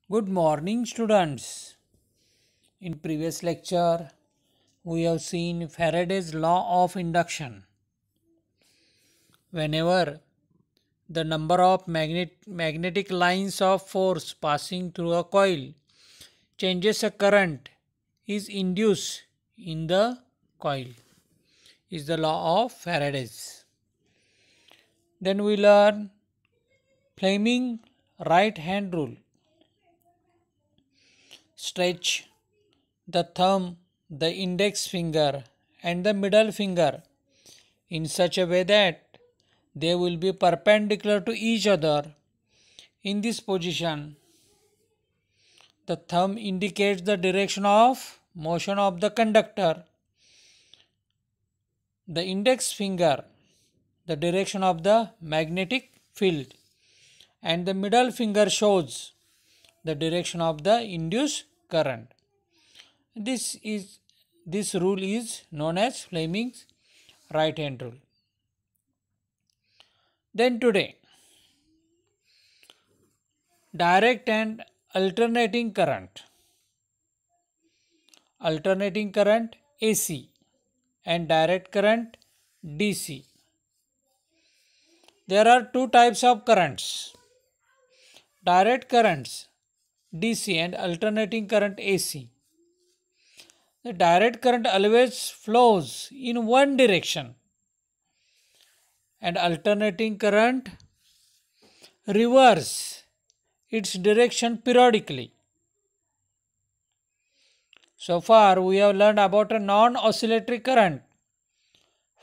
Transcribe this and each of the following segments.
Good morning, students. In previous lecture, we have seen Faraday's law of induction. Whenever the number of magnetic lines of force passing through a coil changes, a current is induced in the coil. Is the law of Faraday's. Then we learn Fleming right hand rule. Stretch the thumb, the index finger and the middle finger in such a way that they will be perpendicular to each other. In this position, the thumb indicates the direction of motion of the conductor, the index finger the direction of the magnetic field, and the middle finger shows the direction of the induced current. This rule is known as Fleming's right hand rule. Then today, direct and alternating current. Alternating current AC and direct current DC. There are two types of currents: direct currents DC and alternating current AC. The direct current always flows in one direction and alternating current reverse its direction periodically. So far we have learned about a non-oscillatory current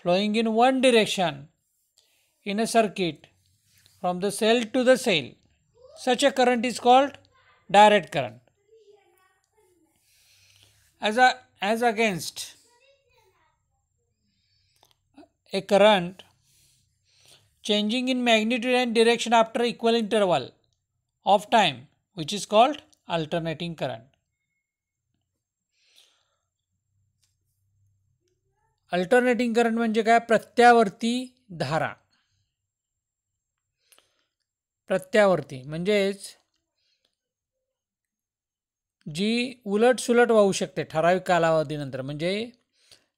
flowing in one direction in a circuit from the cell to the cell. Such a current is called direct current. As against a current changing in magnitude and direction after equal interval of time, which is called alternating current. Alternating current म्हणजे काय? प्रत्यावर्ती धारा. प्रत्यावर्ती म्हणजेच जी उलट सुलट वाहू शकते ठराविक कालावधीनंतर. म्हणजे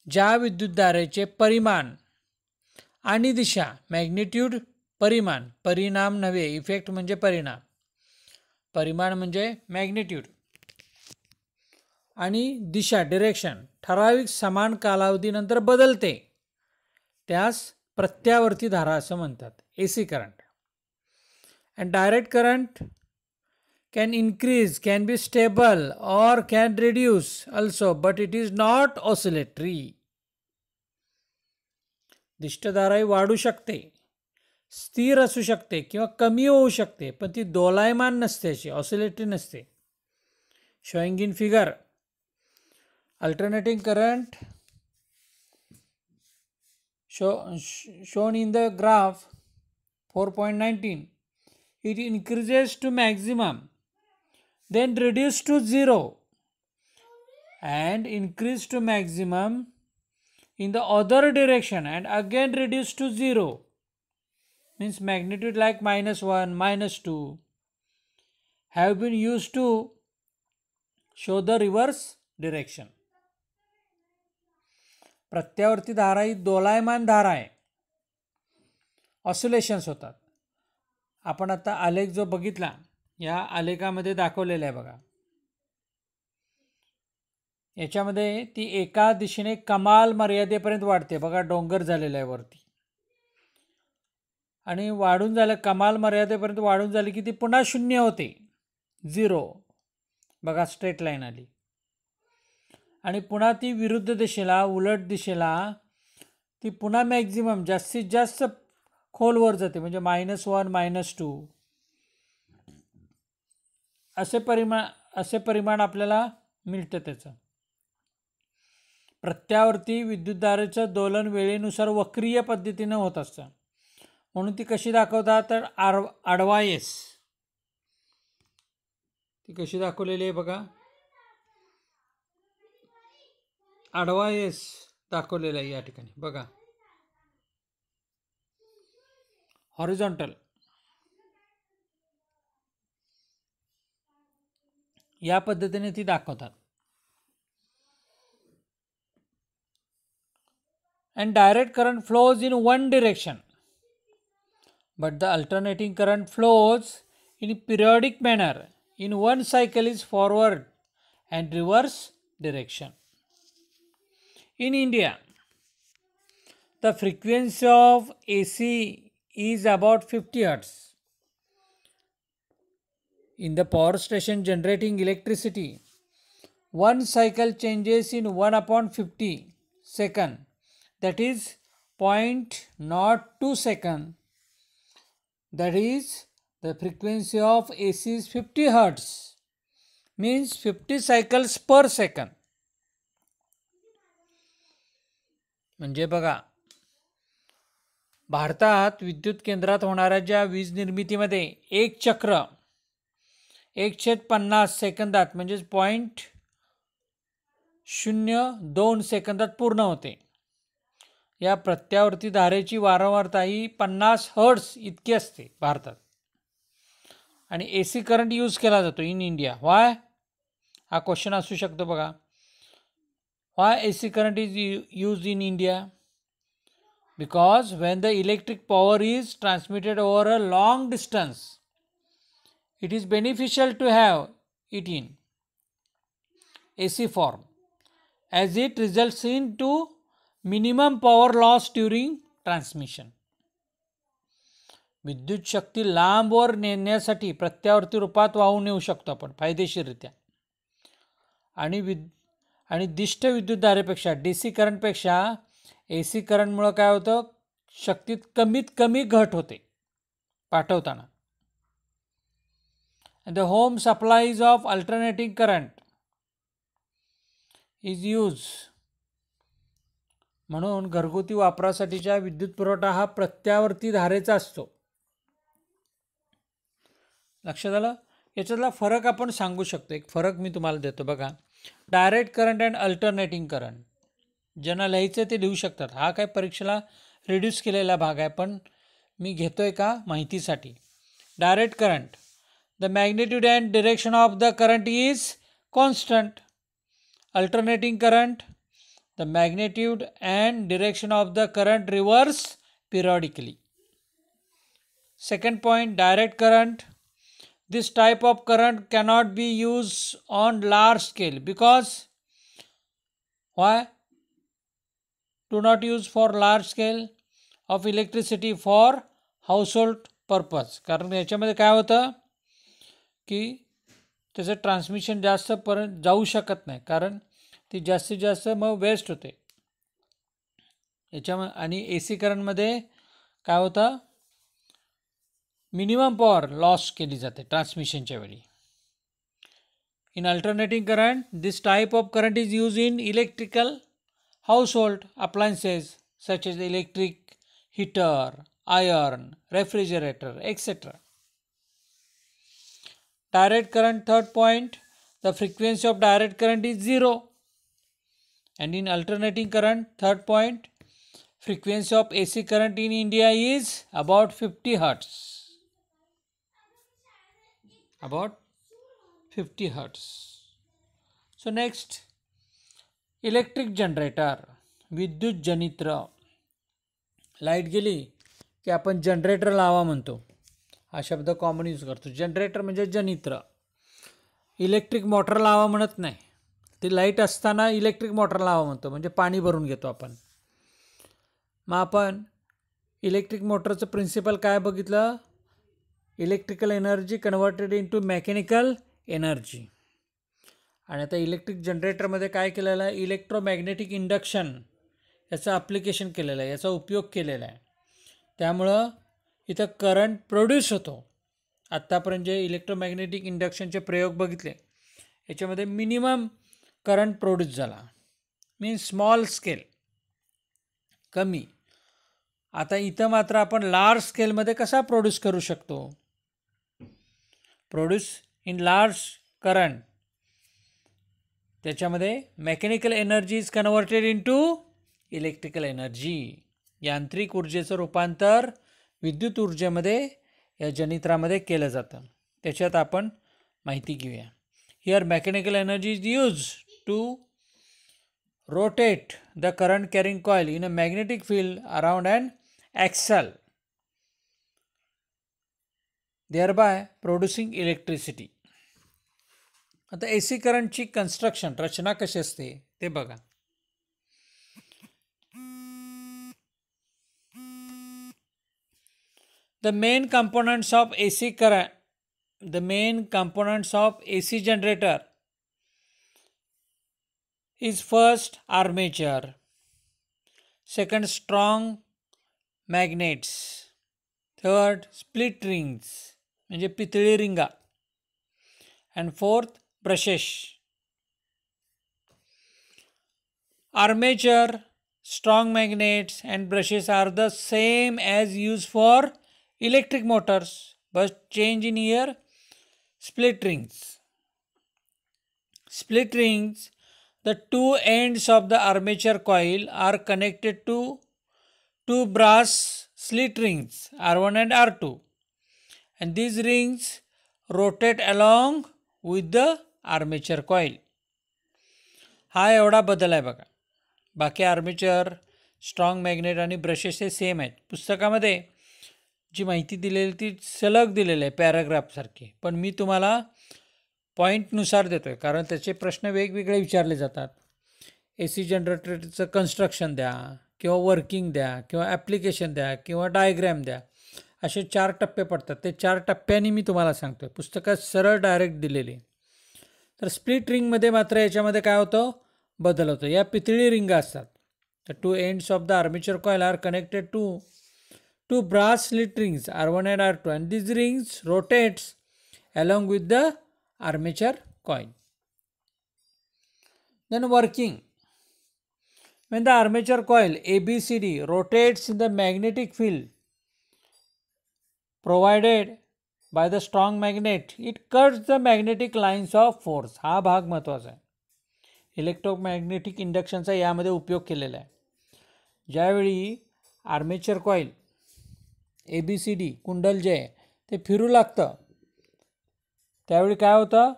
ज्या विद्युतधारेचे परिमाण आणि दिशा, मॅग्निट्यूड परिमाण, परिणाम नव्हे, इफेक्ट म्हणजे परिणाम, परिमाण म्हणजे मॅग्निट्यूड आणि दिशा डिरेक्शन ठराविक समान कालावधीनंतर बदलते, त्यास प्रत्यावर्ती धारा असं म्हणतात, AC current. And direct current can increase, can be stable or can reduce also, but it is not oscillatory. दिष्टधारा वाढू शकते, स्थिर असू शकते किंवा कमी होऊ शकते, पण ती दोलायमान नसते, अशी ऑसिलेटरी नसते. Showing in figure, alternating current shown in the graph 4.19, it increases to maximum, then reduce to 0 and increase to maximum in the other direction and again reduce to 0. Means magnitude like -1, -2 have been used to show the reverse direction. प्रत्यावर्ती धारा ही दोलायमान धारा आहे, oscillations होतात. आपण आता आलेख जो बघितला, या आलेखामध्ये दाखवलेला आहे बघा. याच्यामध्ये ती एका दिशेने कमाल मर्यादेपर्यंत वाढते बघा, डोंगर झालेला आहे वरती, आणि वाढून झालं, कमाल मर्यादेपर्यंत वाढून झाली की ती पुन्हा शून्य होते, 0. बघा स्ट्रेट लाईन आली, आणि पुन्हा ती विरुद्ध दिशेला, उलट दिशेला ती पुन्हा मॅक्झिमम जास्तीत जास्त खोलवर जाते, म्हणजे -1, -2 असे परिमाण आपल्याला मिळतं त्याचं. प्रत्यावर्ती विद्युतधारेचं दोलन वेळेनुसार वक्रीय पद्धतीने होत असतं, म्हणून ती कशी दाखवतात, तर आडवा एस, ती कशी दाखवलेली आहे बघा, आडवा एस दाखवलेला आहे या ठिकाणी बघा. हॉरिझॉन्टल या पद्धतीने ती दाखवतात. And direct current flows in one direction, but the alternating current flows in periodic manner in one cycle is forward and reverse direction. In India, the frequency of AC is about 50 Hz. In the power station generating electricity, one cycle changes in 1/50 second, that is 0.02 second. That is, the frequency of AC is 50 Hz, means 50 cycles per second. म्हणजे बघा, भारतात विद्युत केंद्रात होणाऱ्या ज्या वीज निर्मितीमध्ये एक चक्र 1/50 सेकंदात म्हणजेच 0.02 सेकंदात पूर्ण होते. या प्रत्यावर्ती धारेची वारंवारता ही 50 हर्ट्झ इतकी असते भारतात. आणि AC करंट यूज केला जातो इन इंडिया. वाय? हा क्वेश्चन असू शकतो बघा. Y AC current is used in India? Because when the electric power is transmitted over a long distance, it is beneficial to have it in AC form, as it results into minimum power loss during transmission. विद्युत शक्ती लांबवर नेण्यासाठी प्रत्यावर्ती रूपात वाहून नेऊ शकतो आपण फायदेशीररित्या. आणि दिष्ट विद्युतधारेपेक्षा DC करंटपेक्षा AC करंटमुळे काय होतं, शक्तीत कमीत कमी घट होते पाठवताना. And the home supplies of alternating current is used. म्हणून घरगुती वापरासाठीच्या विद्युत पुरवठा हा प्रत्यावर्ती धारेचा असतो. लक्षात आलं? याच्यातला फरक आपण सांगू शकतो. एक फरक मी तुम्हाला देतो बघा. Direct current and alternating current. ज्यांना लिहायचं ते लिहू शकतात. हा काय परीक्षेला रिड्यूस केलेला भाग आहे, पण मी घेतोय का माहितीसाठी. Direct current, the magnitude and direction of the current is constant. Alternating current, the magnitude and direction of the current reverses periodically. Second point, direct current. This type of current cannot be used on large scale because why? Do not use for large scale of electricity for household purpose. कारण याच्यामध्ये काय होतं की त्याचं transmission जास्त पर्यंत जाऊ शकत नाही, कारण ती जास्तीत जास्त मग वेस्ट होते याच्यामध्ये. आणि AC करंटमध्ये काय होतं, मिनिमम पॉवर लॉस केली जाते ट्रान्समिशनच्या वेळी. In alternating current, this type of current is use in electrical household appliances such as electric heater, iron, refrigerator, etcetera. Direct current, third point, the frequency of direct current is 0. And in alternating current, third point, frequency of AC current in India is about 50 Hz. About 50 Hz. So next, electric generator, विद्युत जनित्र. Light गेली की आपण generator लावा म्हणतो. हा शब्द common use करतो. Generator म्हणजे जनित्र. इलेक्ट्रिक मोटर लावा म्हणत नाही. ती लाईट असताना इलेक्ट्रिक मोटर लावा म्हणतो, म्हणजे पाणी भरून घेतो आपण. मग आपण इलेक्ट्रिक मोटरचं प्रिन्सिपल काय बघितलं, electrical energy converted into mechanical energy. आणि आता इलेक्ट्रिक जनरेटरमध्ये काय केलेलं आहे, इलेक्ट्रोमॅग्नेटिक इंडक्शन याचं ॲप्लिकेशन केलेलं आहे, याचा उपयोग केलेला आहे. त्यामुळं इथं करंट प्रोड्यूस होतो. आत्तापर्यंत जे इलेक्ट्रोमॅग्नेटिक इंडक्शनचे प्रयोग बघितले याच्यामध्ये मिनिमम करंट प्रोड्यूस झाला, मीन्स स्मॉल स्केल, कमी. आता इथं मात्र आपण लार्ज स्केलमध्ये कसा प्रोड्यूस करू शकतो. प्रोड्यूस इन लार्ज करंट, त्याच्यामध्ये mechanical energy is converted into electrical energy. यांत्रिक ऊर्जेचं रूपांतर विद्युत ऊर्जेमध्ये या जनित्रामध्ये केलं जातं. त्याच्यात आपण माहिती घेऊया. Here mechanical energy is used to rotate the current carrying coil in a magnetic field around an axle, thereby producing electricity. आता AC करंटची कन्स्ट्रक्शन रचना कशी असते ते बघा. The main components of AC current, the main components of AC generator is first armature, second strong magnets, third split rings म्हणजे पितळी रिंगा, and fourth brushes. Armature, strong magnets and brushes are the same as used for electric motors, but change in here split rings. Split rings, the two ends of the armature coil are connected to two brass slit rings R1 and R2, and these rings rotate along with the armature coil. हा एवढा बदल आहे बघा. बाकी armature, strong magnet आणि brushes हे same आहेत. पुस्तकामध्ये जी माहिती दिलेली ती सलग दिलेली आहे पॅराग्राफसारखी, पण मी तुम्हाला पॉईंटनुसार देतो आहे कारण त्याचे प्रश्न वेगवेगळे विचारले जातात. AC जनरेटरचं कन्स्ट्रक्शन द्या किंवा वर्किंग द्या किंवा ॲप्लिकेशन द्या किंवा डायग्रॅम द्या, असे 4 टप्पे पडतात. ते 4 टप्प्यांनी मी तुम्हाला सांगतो आहे. पुस्तकात सरळ डायरेक्ट दिलेले. तर स्प्लिट रिंगमध्ये मात्र याच्यामध्ये काय होतं, बदल होतो. या पितळी रिंगा असतात. The two ends of the armature coil are connected to two brass slit rings R1 and R2, and these rings rotates along with the armature coil. Then working. When the armature coil ABCD rotates in the magnetic field provided by the strong magnet, it cuts the magnetic lines of force. हा भाग महत्त्वाचा आहे. Electromagnetic इंडक्शनचा यामध्ये उपयोग केलेला आहे. ज्यावेळी armature coil ABCD कुंडल जे आहे ते फिरू लागतं त्यावेळी काय होतं,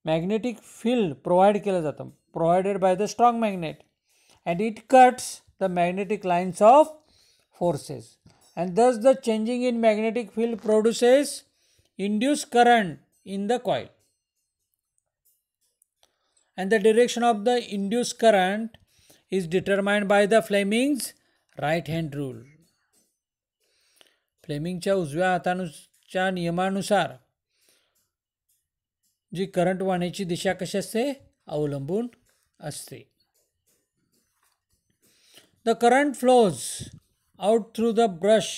मॅग्नेटिक फील्ड प्रोव्हाइड केलं जातं, provided by the strong magnet, and it cuts the magnetic lines of forces, and thus the changing in magnetic field produces induced current in the coil, and the direction of the induced current is determined by the Fleming's right hand rule. फ्लेमिंगच्या उजव्या हाताच्या नियमानुसार जी current वाहण्याची दिशा कशी असते, अवलंबून असते. The current flows out through the brush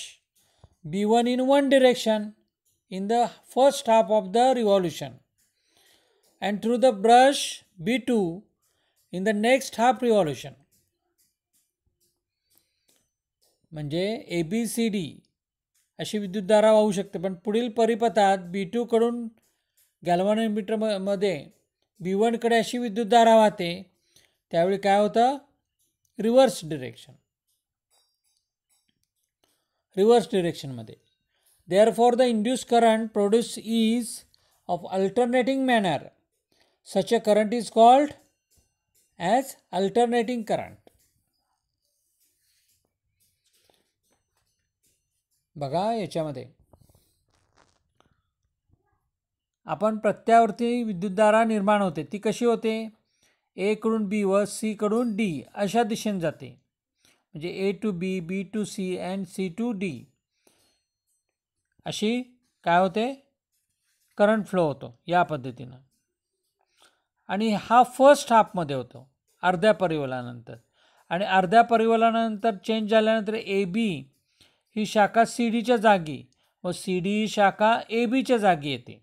B1 in one direction in the first half of the revolution, and through the brush B2 in the next half revolution. म्हणजे ABCD अशी विद्युतधारा वाहू शकते, पण पुढील परिपथात B2 कडून गॅल्व्हॅनोमीटरमध्ये B1 कडे अशी विद्युतधारा वाहते, त्यावेळी काय होतं, reverse डिरेक्शनमध्ये. Therefore the induced current produced is of alternating manner. Such a current is called as alternating current. बघा याच्यामध्ये आपण प्रत्यावर्ती विद्युतधारा निर्माण होते. ती कशी होते, A कडून B व C कडून D अशा दिशेने जाते. म्हणजे A to B, B to C and C to D अशी काय होते, करंट फ्लो होतो या पद्धतीनं. आणि हा फर्स्ट हाफमध्ये होतो अर्ध्या परिवलनानंतर, आणि अर्ध्या परिवलनानंतर चेंज झाल्यानंतर AB ही शाखा CDच्या जागी व CD ही शाखा ABच्या जागी येते.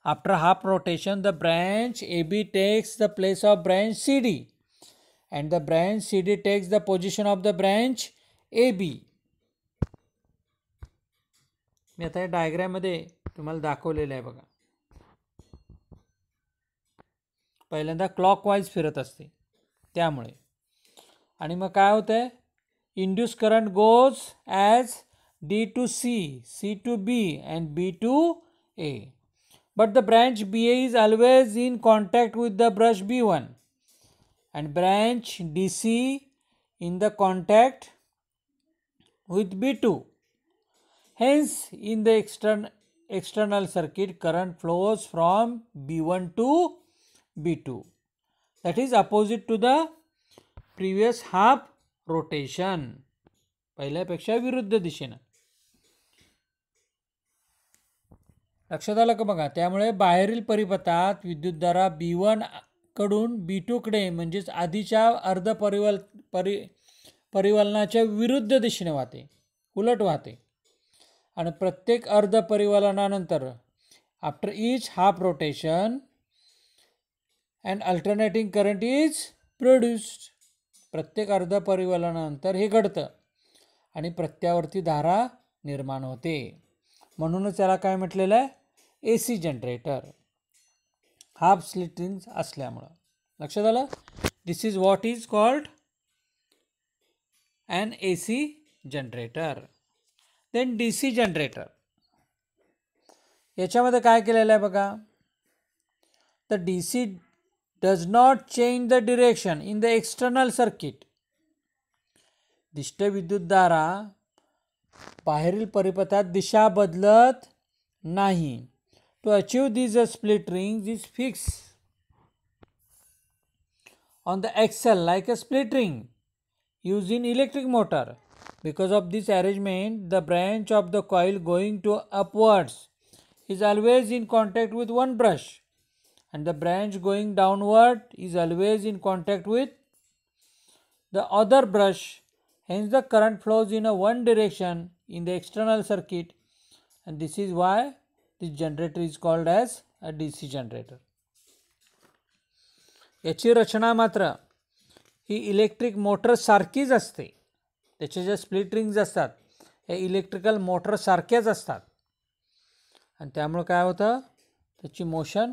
After half rotation, the branch AB takes the place of branch CD, and the branch CD takes the position of the branch AB. मी आता डायग्राममध्ये तुम्हाला दाखवलेलं आहे बघा. पहिल्यांदा क्लॉकवाईज फिरत असते त्यामुळे, आणि मग काय होतंय, induced current goes as D to C, C to B and B to A. but the branch BA is always in contact with the brush B1 and branch DC in the contact with B2. Hence, in the external circuit, current flows from B1 to B2. That is opposite to the previous half rotation. पहिल्यापेक्षा विरुद्ध दिशेनं. लक्षात आलं का बघा. त्यामुळे बाहेरील परिपथात विद्युतधारा B1 कडून B2 कडे म्हणजेच आधीच्या अर्ध परिवलनाच्या विरुद्ध दिशेने वाहते, उलट वाहते. आणि प्रत्येक अर्ध परिवलनानंतर after each half rotation and alternating current is produced. प्रत्येक अर्ध परिवलनानंतर हे घडतं आणि प्रत्यावर्ती धारा निर्माण होते. म्हणूनच त्याला काय म्हटलेलं आहे, AC जनरेटर, हाफ स्प्लिटिंग असल्यामुळं. लक्षात आलं. This is what is called an AC generator. Then DC generator. याच्यामध्ये काय केलेलं आहे बघा. The DC does not change the direction in the external circuit. दिष्ट विद्युतधारा बाहेरील परिपथात दिशा बदलत नाही. To achieve these split rings is fixed on the axle like a split ring used in electric motor. Because of this arrangement, the branch of the coil going to upwards is always in contact with one brush and the branch going downward is always in contact with the other brush. Hence the current flows in a one direction in the external circuit, and this is why this generator is called as a DC generator. याची रचना मात्र ही electric motor सारखीच असते. त्याचे जे split rings असतात हे electrical motor सारख्याच असतात आणि त्यामुळे काय होतं, त्याची मोशन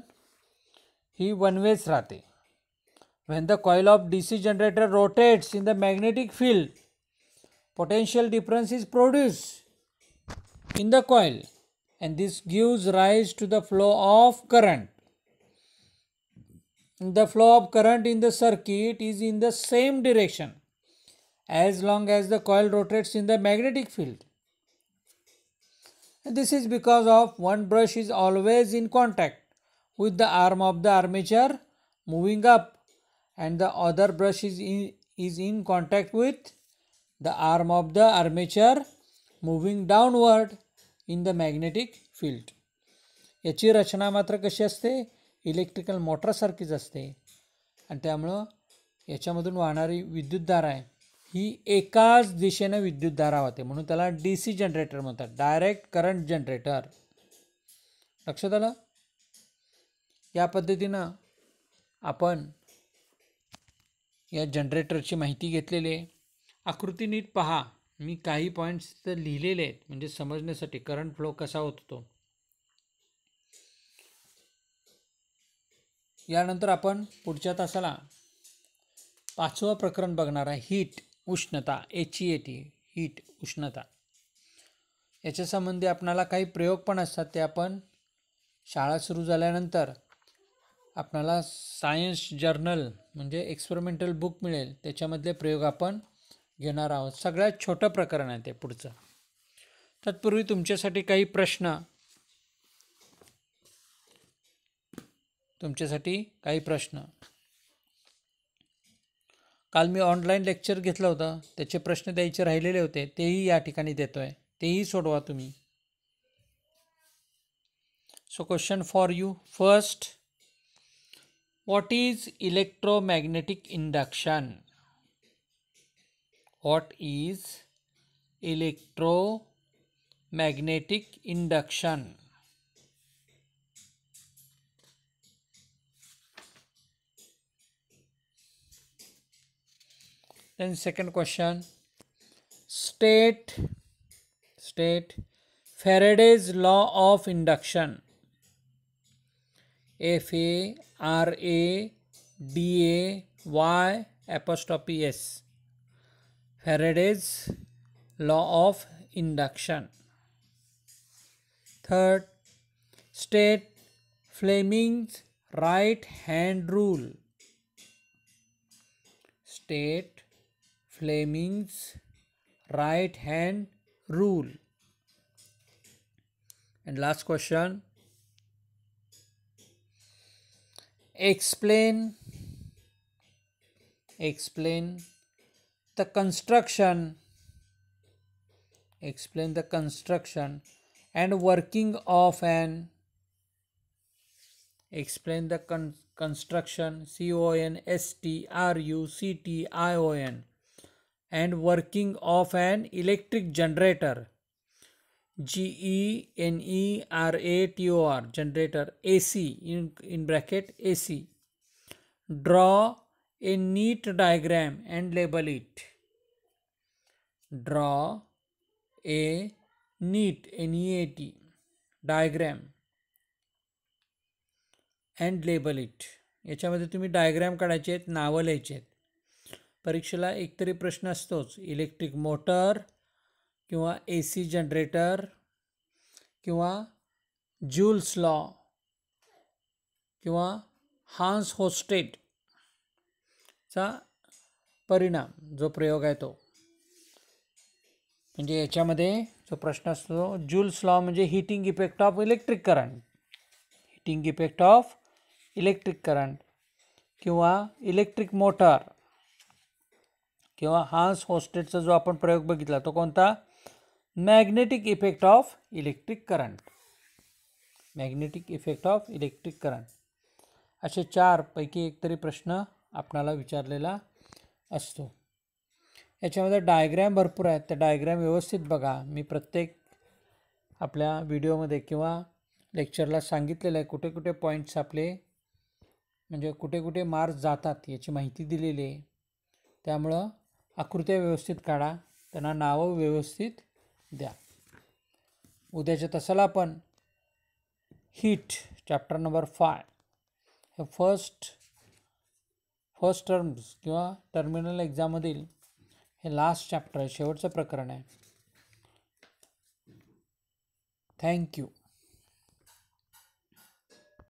ही वन वेच राहते. When the coil of DC generator rotates in the magnetic field, potential difference is produced in the coil and this gives rise to the flow of current. The flow of current in the circuit is in the same direction as long as the coil rotates in the magnetic field. And this is because of one brush is always in contact with the arm of the armature moving up and the other brush is in contact with the arm of the armature moving downward in the magnetic field. याची रचना मात्र कशी असते, electrical मोटरसारखीच असते आणि त्यामुळं याच्यामधून वाहणारी विद्युतधारा आहे ही एकाच दिशेनं विद्युतधारा होते, म्हणून त्याला DC जनरेटर म्हणतात, डायरेक्ट करंट जनरेटर. लक्षात आलं. या पद्धतीनं आपण या जनरेटरची माहिती घेतलेली आहे. आकृती नीट पहा, मी काही पॉईंट्स तर लिहिलेले आहेत म्हणजे समजण्यासाठी करंट फ्लो कसा होतो. यानंतर आपण पुढच्या तासाला 5वं प्रकरण बघणार आहे, हीट, उष्णता, HEAT, हीट, उष्णता. याच्या संबंधी आपणाला काही प्रयोग पण असतात, ते आपण शाळा सुरू झाल्यानंतर आपणाला सायन्स जर्नल म्हणजे एक्सपेरिमेंटल बुक मिळेल, त्याच्यामधले प्रयोग आपण घेणार आहोत. सगळ्यात छोटं प्रकरण आहे ते पुढचं. तत्पूर्वी तुमच्यासाठी काही प्रश्न काल मी ऑनलाईन लेक्चर घेतलं होतं, त्याचे प्रश्न द्यायचे राहिलेले होते, तेही या ठिकाणी देतोय, तेही सोडवा तुम्ही. So question for you. First, what is electromagnetic induction? What is electromagnetic induction? Then second question, state Faraday's law of induction. FARADAY'S. Faraday's law of induction. Third, state Fleming's right hand rule. State Fleming's right hand rule. And last question. Explain the construction. Explain the construction and working of an. Explain the construction, CONSTRUCTION, and working of an electric generator, GENERATOR, generator, AC, in bracket AC. Draw a neat diagram and label it. Draw a neat, NEAT, diagram and label it. याच्यामध्ये तुम्ही diagram काढायचे आहेत, नावं लिहायचे आहेत. परीक्षेला एकतरी प्रश्न असतोच, इलेक्ट्रिक मोटर किंवा AC जनरेटर किंवा ज्यूल्स लॉ किंवा हान्स होस्टेटचा परिणाम, जो प्रयोग आहे तो. म्हणजे याच्यामध्ये जो प्रश्न असतो, ज्यूल्स लॉ म्हणजे heating effect of electric current. Heating effect of electric current किंवा इलेक्ट्रिक मोटर किंवा हान्स होस्टेटचा जो आपण प्रयोग बघितला तो कोणता, magnetic effect of electric current. Magnetic effect of electric current. असे 4 पैकी एक तरी प्रश्न आपणाला विचारलेला असतो. याच्यामध्ये डायग्रॅम भरपूर आहेत, त्या डायग्रॅम व्यवस्थित बघा. मी प्रत्येक आपल्या व्हिडिओमध्ये किंवा लेक्चरला सांगितलेलं आहे कुठे कुठे पॉईंट्स आपले, म्हणजे कुठे कुठे मार्क्स जातात याची माहिती दिलेली आहे. त्यामुळं आकृत्या व्यवस्थित काढा, त्यांना नावं व्यवस्थित द्या. उद्याच्या तासाला आपण हीट चॅप्टर नंबर 5 हे फर्स्ट टर्म्स किंवा टर्मिनल एक्झाममधील हे लास्ट चॅप्टर आहे, शेवटचं प्रकरण आहे. थँक्यू.